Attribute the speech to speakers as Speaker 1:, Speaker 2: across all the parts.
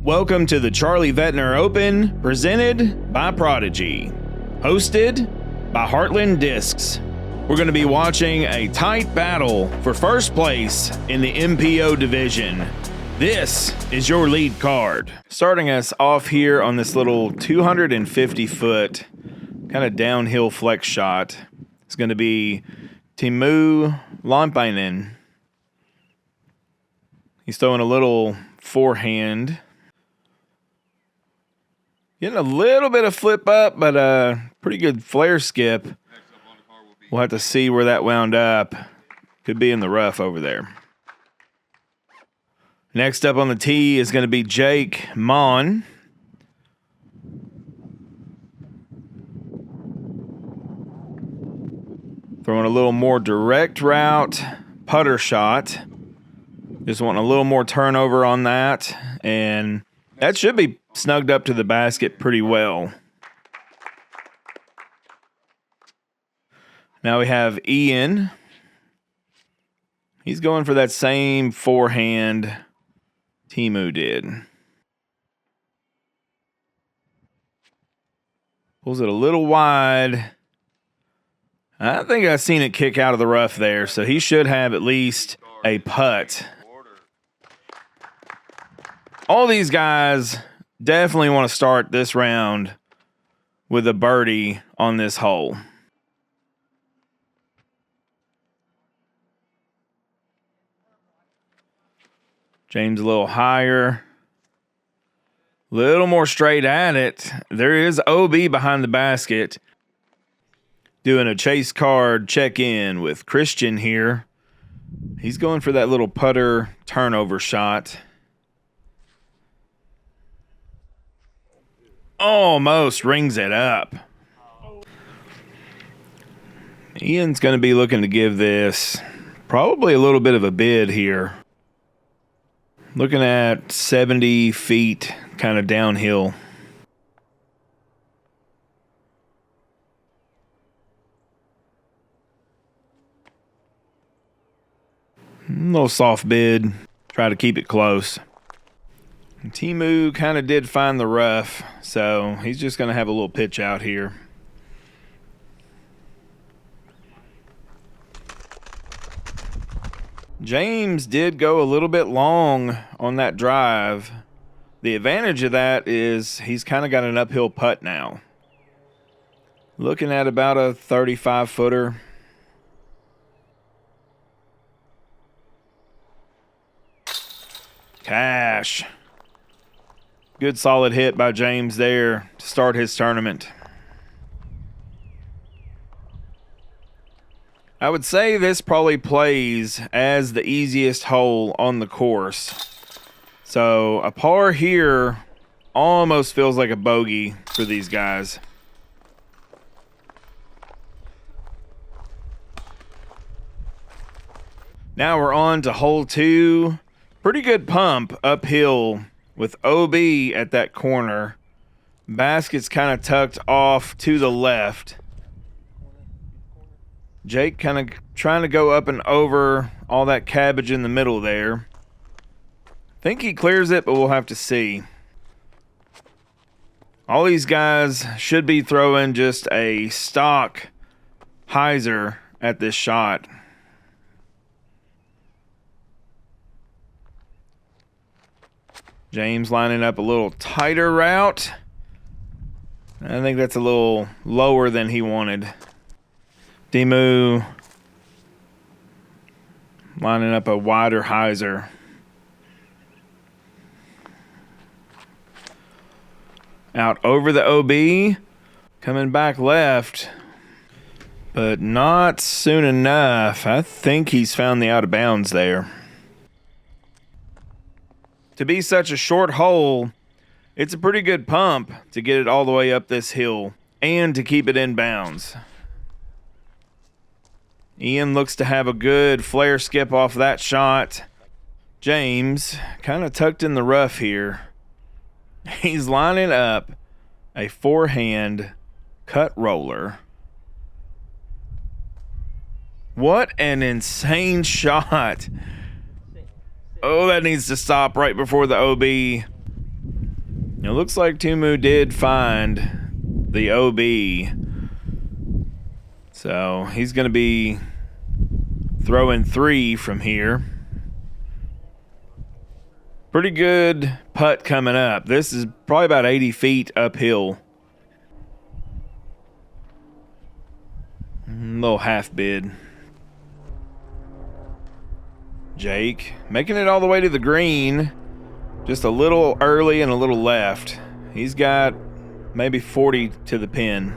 Speaker 1: Welcome to the Charlie Vettiner Open, presented by Prodigy, hosted by Heartland Discs. We're going to be watching a tight battle for first place in the MPO division. This is your lead card. Starting us off here on this little 250-foot kind of downhill flex shot, it's going to be Teemu Lampinen. He's throwing a little forehand. Getting a little bit of flip up, but a pretty good flare skip. We'll have to see where that wound up. Could be in the rough over there. Next up on the tee is going to be Jake Monn. Throwing a little more direct route putter shot. Just wanting a little more turnover on that. And that should be snugged up to the basket pretty well. Now we have Ian. He's going for that same forehand Teemu did. Pulls it a little wide. I think I've seen it kick out of the rough there, so he should have at least a putt. All these guys definitely want to start this round with a birdie on this hole. James a little higher. A little more straight at it. There is OB behind the basket. Doing a chase card check-in with Christian here. He's going for that little putter turnover shot. Almost rings it up. Ian's going to be looking to give this probably a little bit of a bid here. Looking at 70 feet kind of downhill. A little soft bid. Try to keep it close. Teemu kind of did find the rough, so he's just going to have a little pitch out here. James did go a little bit long on that drive. The advantage of that is he's kind of got an uphill putt now. Looking at about a 35-footer. Cash. Good solid hit by James there to start his tournament. I would say this probably plays as the easiest hole on the course. So a par here almost feels like a bogey for these guys. Now we're on to hole 2. Pretty good pump uphill with OB at that corner. Basket's kind of tucked off to the left. Jake kind of trying to go up and over all that cabbage in the middle there. Think he clears it, but we'll have to see. All these guys should be throwing just a stock hyzer at this shot. James lining up a little tighter route. I think that's a little lower than he wanted. Teemu lining up a wider hyzer. Out over the OB. Coming back left. But not soon enough. I think he's found the out of bounds there. To be such a short hole, it's a pretty good pump to get it all the way up this hill and to keep it in bounds. Ian looks to have a good flare skip off that shot. James kind of tucked in the rough here. He's lining up a forehand cut roller. What an insane shot. Oh, that needs to stop right before the OB. It looks like Tumu did find the OB. So he's going to be throwing 3 from here. Pretty good putt coming up. This is probably about 80 feet uphill. Little half bid. Jake making it all the way to the green. Just a little early and a little left. He's got maybe 40 to the pin.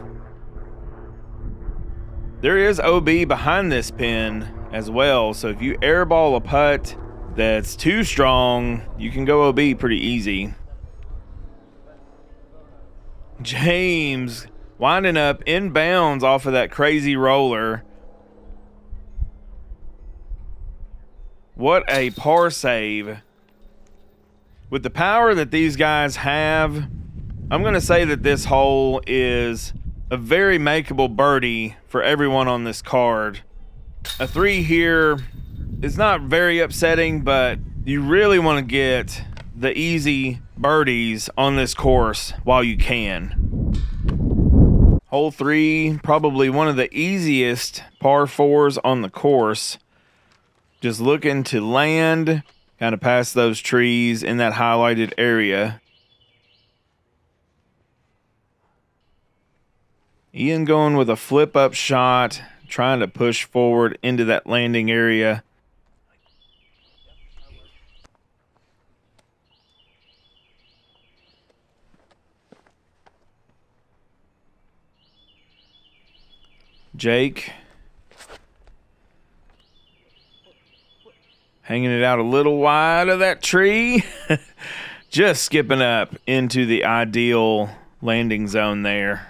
Speaker 1: There is OB behind this pin as well, so if you airball a putt that's too strong, you can go OB pretty easy. James winding up inbounds off of that crazy roller. What a par save. With the power that these guys have, I'm going to say that this hole is a very makeable birdie for everyone on this card. A 3 here is not very upsetting, but you really want to get the easy birdies on this course while you can. Hole 3, probably one of the easiest par 4s on the course. Just looking to land kind of past those trees in that highlighted area. Ian going with a flip up shot, trying to push forward into that landing area. Jake hanging it out a little wide of that tree. Just skipping up into the ideal landing zone there.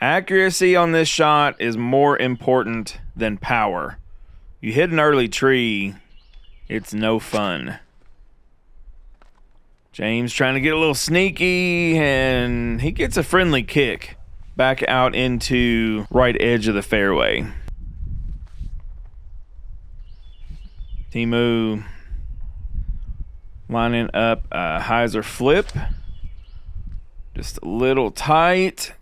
Speaker 1: Accuracy on this shot is more important than power. You hit an early tree, it's no fun. James trying to get a little sneaky, and he gets a friendly kick back out into right edge of the fairway. Timu lining up a hyzer flip. Just a little tight.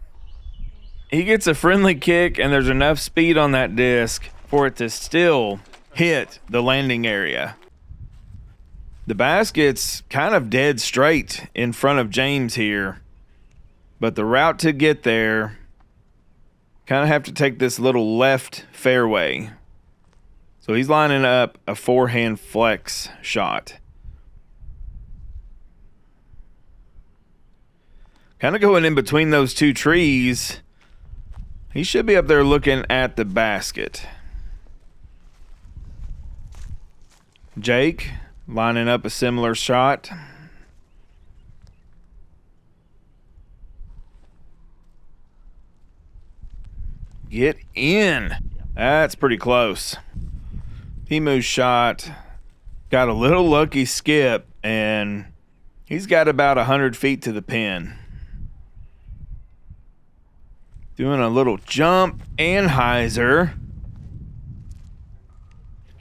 Speaker 1: He gets a friendly kick, and there's enough speed on that disc for it to still hit the landing area. The basket's kind of dead straight in front of James here, but the route to get there, kind of have to take this little left fairway. So he's lining up a forehand flex shot. Kind of going in between those two trees. He should be up there looking at the basket. Jake lining up a similar shot. Get in. That's pretty close. Timu's shot got a little lucky skip, and he's got about 100 feet to the pin. Doing a little jump and hyzer.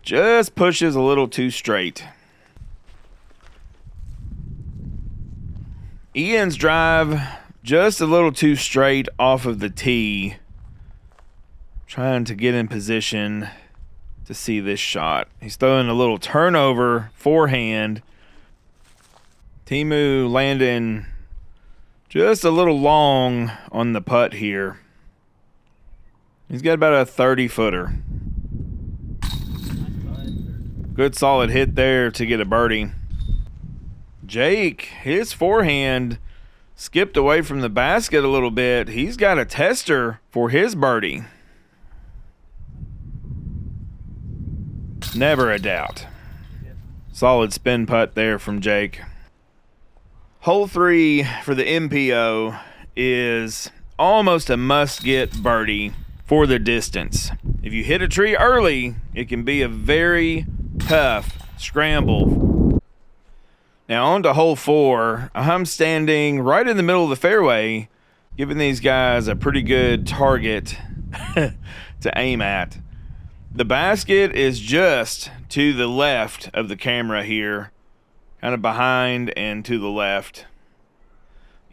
Speaker 1: Just pushes a little too straight. Ian's drive just a little too straight off of the tee. Trying to get in position to see this shot. He's throwing a little turnover forehand. Timu landing just a little long on the putt here. He's got about a 30-footer. Good solid hit there to get a birdie. Jake, his forehand skipped away from the basket a little bit. He's got a tester for his birdie. Never a doubt. Solid spin putt there from Jake. Hole 3 for the MPO is almost a must-get birdie for the distance. If you hit a tree early, it can be a very tough scramble. Now on to hole 4. I'm standing right in the middle of the fairway, giving these guys a pretty good target to aim at. The basket is just to the left of the camera here, kind of behind and to the left.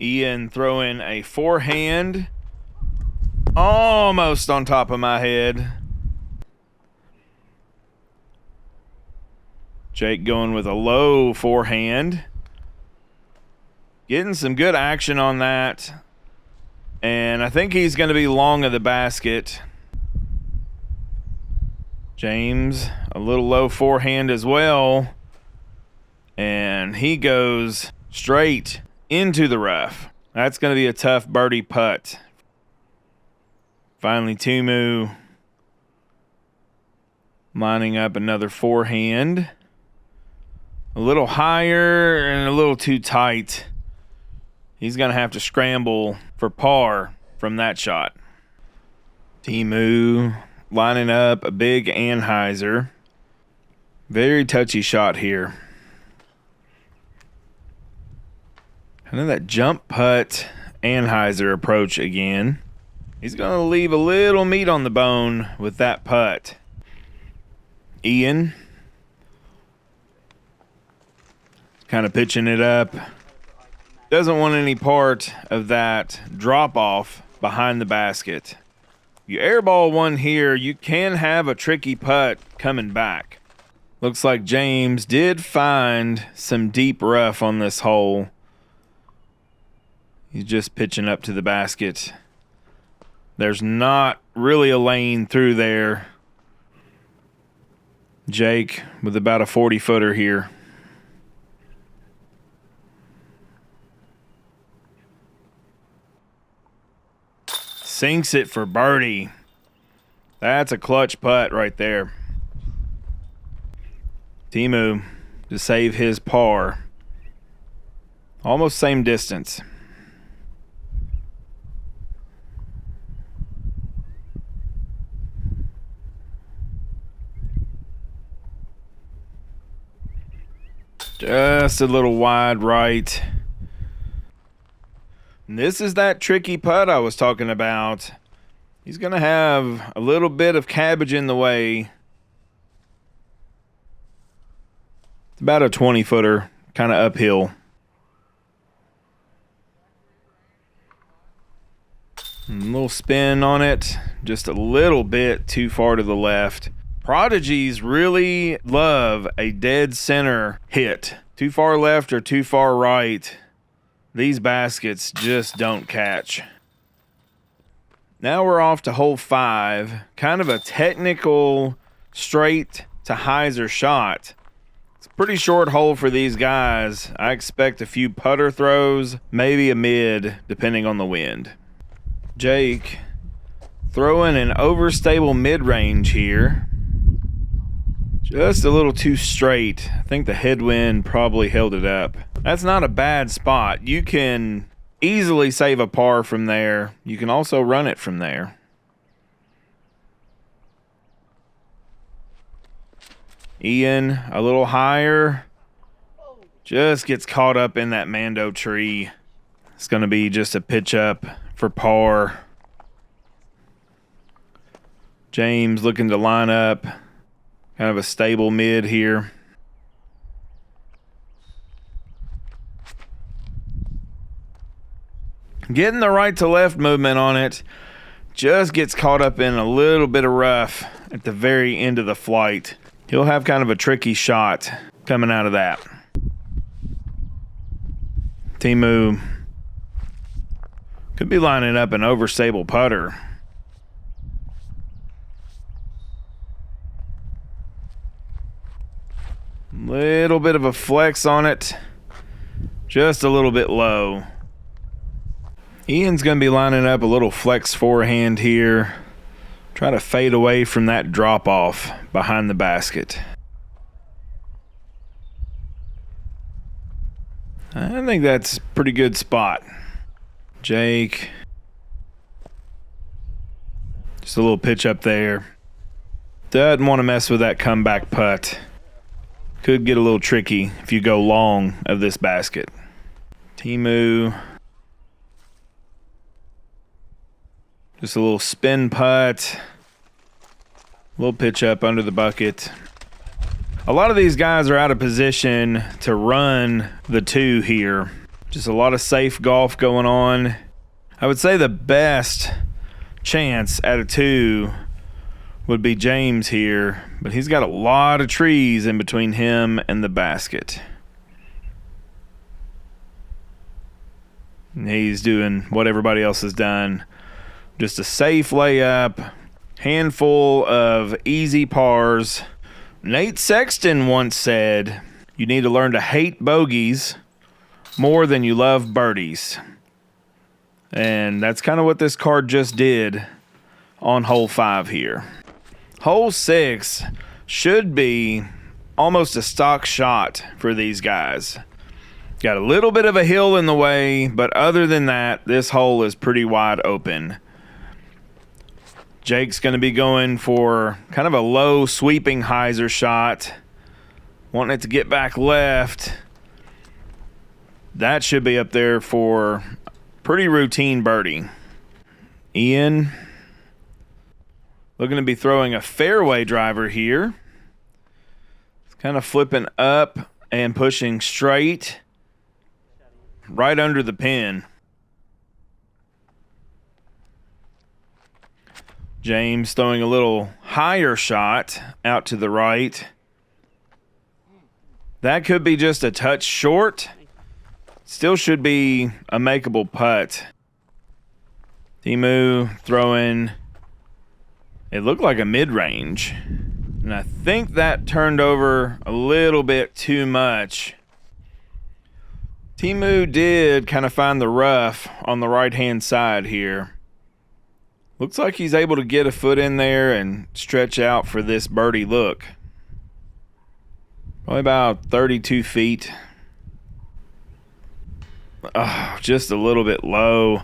Speaker 1: Ian throwing a forehand. Almost on top of my head. Jake going with a low forehand. Getting some good action on that. And I think he's going to be long of the basket. James, a little low forehand as well. And he goes straight into the rough. That's going to be a tough birdie putt. Finally, Tumu lining up another forehand. A little higher and a little too tight. He's going to have to scramble for par from that shot. Tumu lining up a big anhyzer. Very touchy shot here. And then that jump putt anhyzer approach again. He's going to leave a little meat on the bone with that putt. Ian. Kind of pitching it up. Doesn't want any part of that drop off behind the basket. You airball one here, you can have a tricky putt coming back. Looks like James did find some deep rough on this hole. He's just pitching up to the basket. There's not really a lane through there. Jake with about a 40-footer here. Sinks it for birdie. That's a clutch putt right there. Timu to save his par. Almost same distance. Just a little wide right. And this is that tricky putt I was talking about. He's going to have a little bit of cabbage in the way. It's about a 20-footer, kind of uphill. A little spin on it, just a little bit too far to the left. Prodigies really love a dead center hit. Too far left or too far right. These baskets just don't catch. Now we're off to hole 5. Kind of a technical straight to hyzer shot. It's a pretty short hole for these guys. I expect a few putter throws, maybe a mid, depending on the wind. Jake throwing an overstable mid-range here. Just a little too straight. I think the headwind probably held it up. That's not a bad spot. You can easily save a par from there. You can also run it from there. Ian, a little higher. Just gets caught up in that Mando tree. It's going to be just a pitch up for par. James looking to line up. Kind of a stable mid here. Getting the right to left movement on it. Just gets caught up in a little bit of rough at the very end of the flight. He'll have kind of a tricky shot coming out of that. Timu could be lining up an overstable putter. Little bit of a flex on it. Just a little bit low. Ian's going to be lining up a little flex forehand here. Try to fade away from that drop off behind the basket. I think that's a pretty good spot. Jake. Just a little pitch up there. Doesn't want to mess with that comeback putt. Could get a little tricky if you go long of this basket. Timu. Just a little spin putt. A little pitch up under the bucket. A lot of these guys are out of position to run the 2 here. Just a lot of safe golf going on. I would say the best chance out of 2 would be James here, but he's got a lot of trees in between him and the basket. And he's doing what everybody else has done. Just a safe layup, handful of easy pars. Nate Sexton once said, you need to learn to hate bogeys more than you love birdies. And that's kind of what this card just did on hole 5 here. Hole 6 should be almost a stock shot for these guys. Got a little bit of a hill in the way, but other than that, this hole is pretty wide open. Jake's going to be going for kind of a low sweeping hyzer shot, wanting it to get back left. That should be up there for pretty routine birdie. Ian looking to be throwing a fairway driver here. It's kind of flipping up and pushing straight right under the pin. James throwing a little higher shot out to the right. That could be just a touch short. Still should be a makeable putt. Timu throwing, it looked like a mid-range. And I think that turned over a little bit too much. Timu did kind of find the rough on the right-hand side here. Looks like he's able to get a foot in there and stretch out for this birdie look. Probably about 32 feet. Oh, just a little bit low.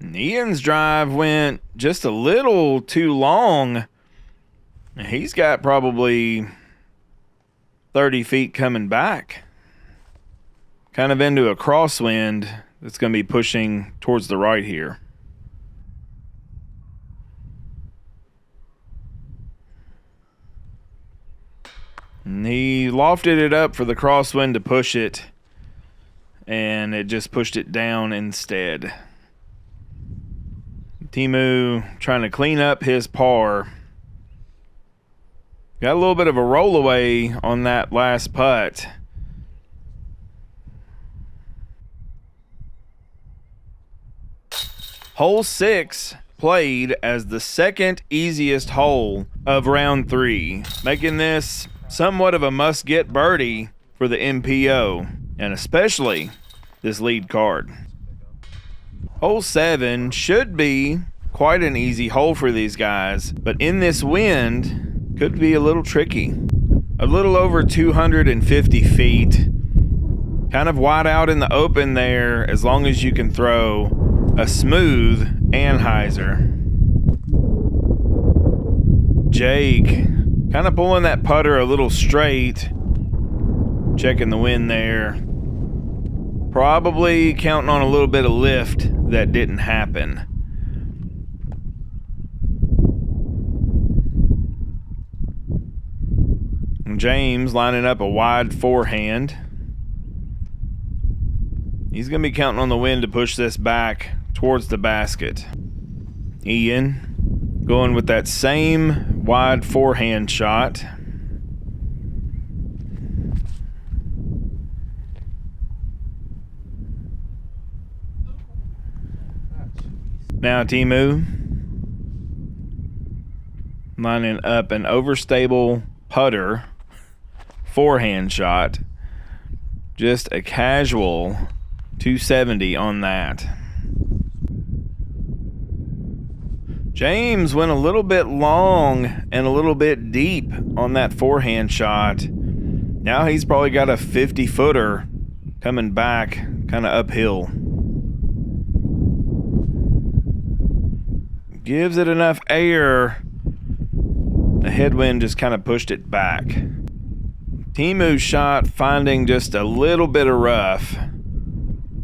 Speaker 1: Ian's drive went just a little too long. He's got probably 30 feet coming back. Kind of into a crosswind that's going to be pushing towards the right here. And he lofted it up for the crosswind to push it, and it just pushed it down instead. Timu trying to clean up his par. Got a little bit of a rollaway on that last putt. Hole 6 played as the second easiest hole of round 3, making this somewhat of a must-get birdie for the MPO, and especially this lead card. Hole 7 should be quite an easy hole for these guys, but in this wind, could be a little tricky. A little over 250 feet. Kind of wide out in the open there, as long as you can throw a smooth anhyzer. Jake kind of pulling that putter a little straight. Checking the wind there. Probably counting on a little bit of lift that didn't happen. And James lining up a wide forehand. He's going to be counting on the wind to push this back towards the basket. Ian going with that same wide forehand shot. Now Timu lining up an overstable putter forehand shot. Just a casual 270 on that. James went a little bit long and a little bit deep on that forehand shot. Now he's probably got a 50-footer coming back kind of uphill. Gives it enough air. The headwind just kind of pushed it back. Timu's shot finding just a little bit of rough.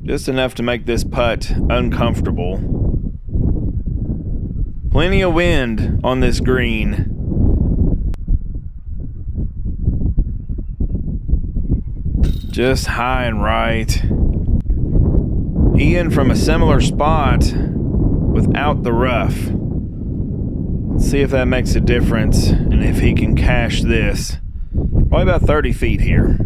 Speaker 1: Just enough to make this putt uncomfortable. Plenty of wind on this green. Just high and right. Ian from a similar spot without the rough. Let's see if that makes a difference and if he can cash this. Probably about 30 feet here.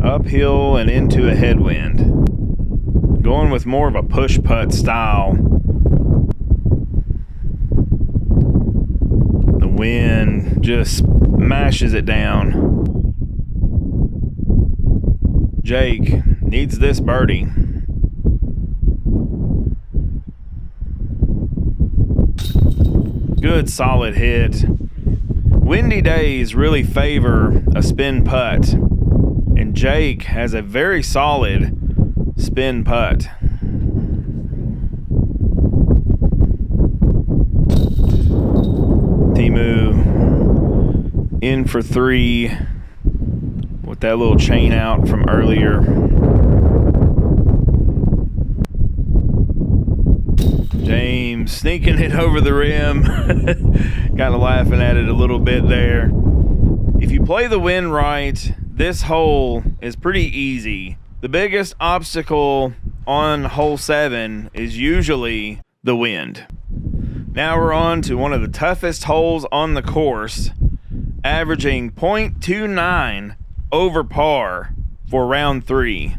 Speaker 1: Uphill and into a headwind. Going with more of a push putt style. The wind just mashes it down. Jake needs this birdie. Good solid hit. Windy days really favor a spin putt, and Jake has a very solid spin putt. Timu in for 3 with that little chain out from earlier. James sneaking it over the rim. Kind of laughing at it a little bit there. If you play the wind right, this hole is pretty easy. The biggest obstacle on hole 7 is usually the wind. Now we're on to one of the toughest holes on the course, averaging .29 over par for round 3.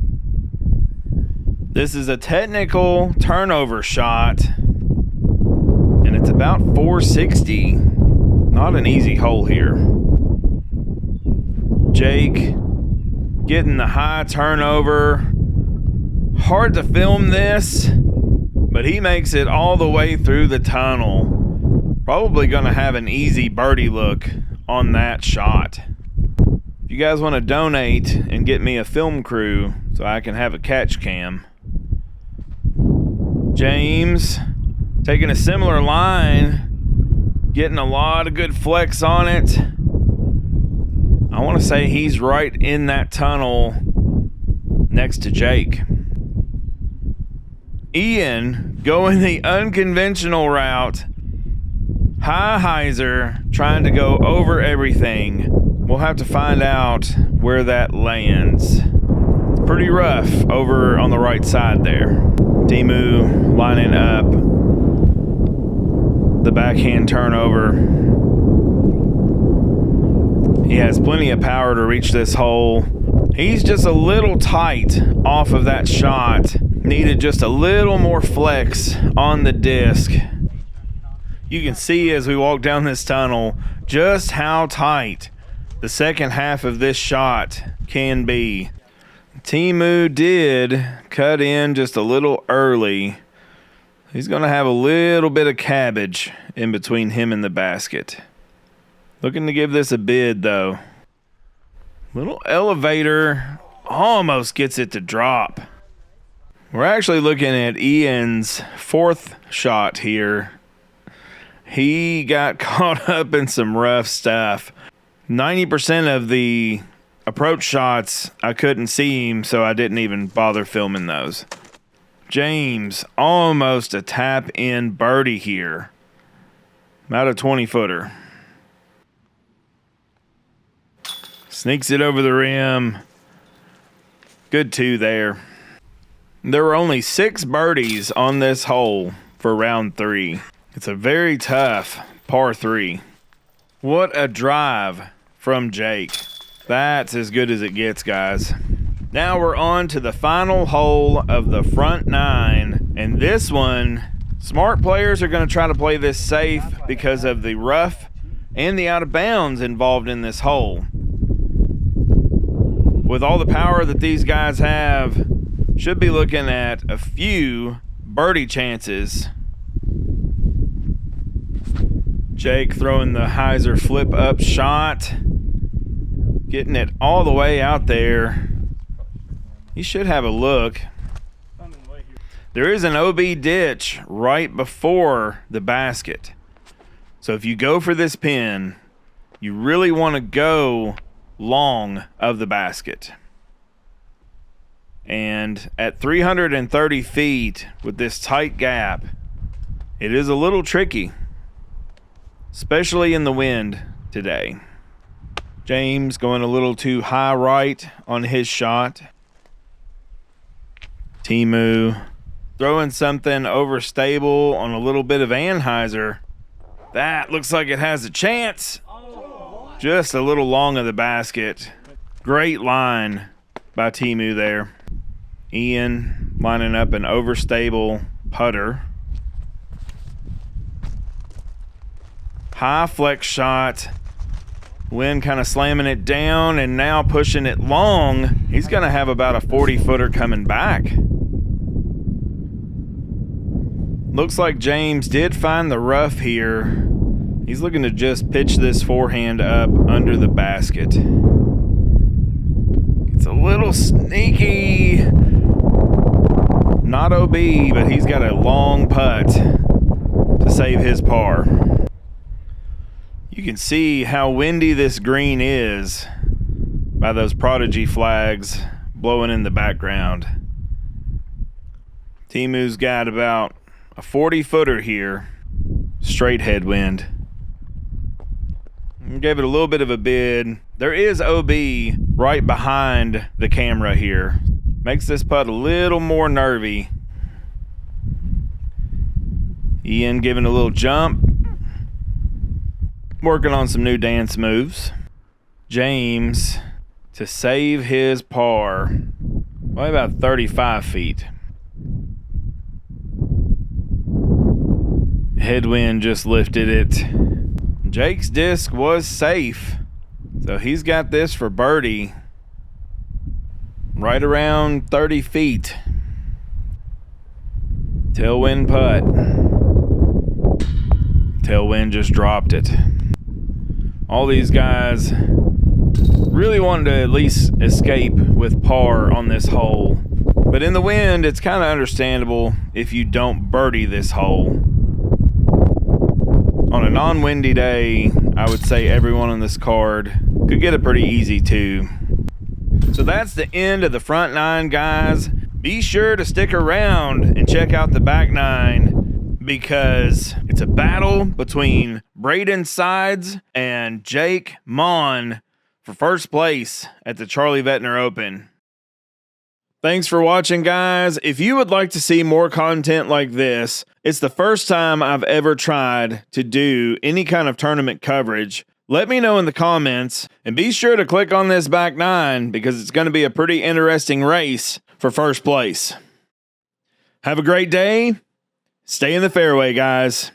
Speaker 1: This is a technical turnover shot, and it's about 460. Not an easy hole here. Jake getting the high turnover. Hard to film this, but he makes it all the way through the tunnel. Probably going to have an easy birdie look on that shot. If you guys want to donate and get me a film crew so I can have a catch cam. James taking a similar line, getting a lot of good flex on it. I want to say he's right in that tunnel next to Jake. Ian going the unconventional route. High hyzer, trying to go over everything. We'll have to find out where that lands. It's pretty rough over on the right side there. Timu lining up the backhand turnover. He has plenty of power to reach this hole. He's just a little tight off of that shot. Needed just a little more flex on the disc. You can see as we walk down this tunnel just how tight the second half of this shot can be. Timu did cut in just a little early. He's going to have a little bit of cabbage in between him and the basket. Looking to give this a bid, though. Little elevator almost gets it to drop. We're actually looking at Ian's 4th shot here. He got caught up in some rough stuff. 90% of the approach shots, I couldn't see him, so I didn't even bother filming those. James, almost a tap-in birdie here. About a 20-footer. Sneaks it over the rim. Good 2 there. There were only 6 birdies on this hole for round 3. It's a very tough par 3. What a drive from Jake. That's as good as it gets, guys. Now we're on to the final hole of the front 9. And this one, smart players are going to try to play this safe because of the rough and the out of bounds involved in this hole. With all the power that these guys have, should be looking at a few birdie chances. Jake throwing the hyzer flip up shot. Getting it all the way out there. He should have a look. There is an OB ditch right before the basket. So if you go for this pin, you really want to go long of the basket. And at 330 feet with this tight gap, it is a little tricky, especially in the wind today. James going a little too high right on his shot. Timu throwing something overstable on a little bit of Anheuser. That looks like it has a chance. Just a little long of the basket. Great line by Timu there. Ian lining up an overstable putter. High flex shot. Wind kind of slamming it down and now pushing it long. He's going to have about a 40-footer coming back. Looks like James did find the rough here. He's looking to just pitch this forehand up under the basket. It's a little sneaky. Not OB, but he's got a long putt to save his par. You can see how windy this green is by those Prodigy flags blowing in the background. Timu's got about a 40-footer here, straight headwind. Gave it a little bit of a bid. There is OB right behind the camera here. Makes this putt a little more nervy. Ian giving a little jump. Working on some new dance moves. James to save his par. Probably about 35 feet. Headwind just lifted it. Jake's disc was safe. So he's got this for birdie. Right around 30 feet. Tailwind putt. Tailwind just dropped it. All these guys really wanted to at least escape with par on this hole. But in the wind, it's kind of understandable if you don't birdie this hole. On a non-windy day, I would say everyone on this card could get it pretty easy too. So that's the end of the front nine, guys. Be sure to stick around and check out the back nine because it's a battle between Braeden Sides and Jake Monn for first place at the Charlie Vettiner Open. Thanks for watching, guys. If you would like to see more content like this, it's the first time I've ever tried to do any kind of tournament coverage. Let me know in the comments, and be sure to click on this back nine because it's going to be a pretty interesting race for first place. Have a great day. Stay in the fairway, guys.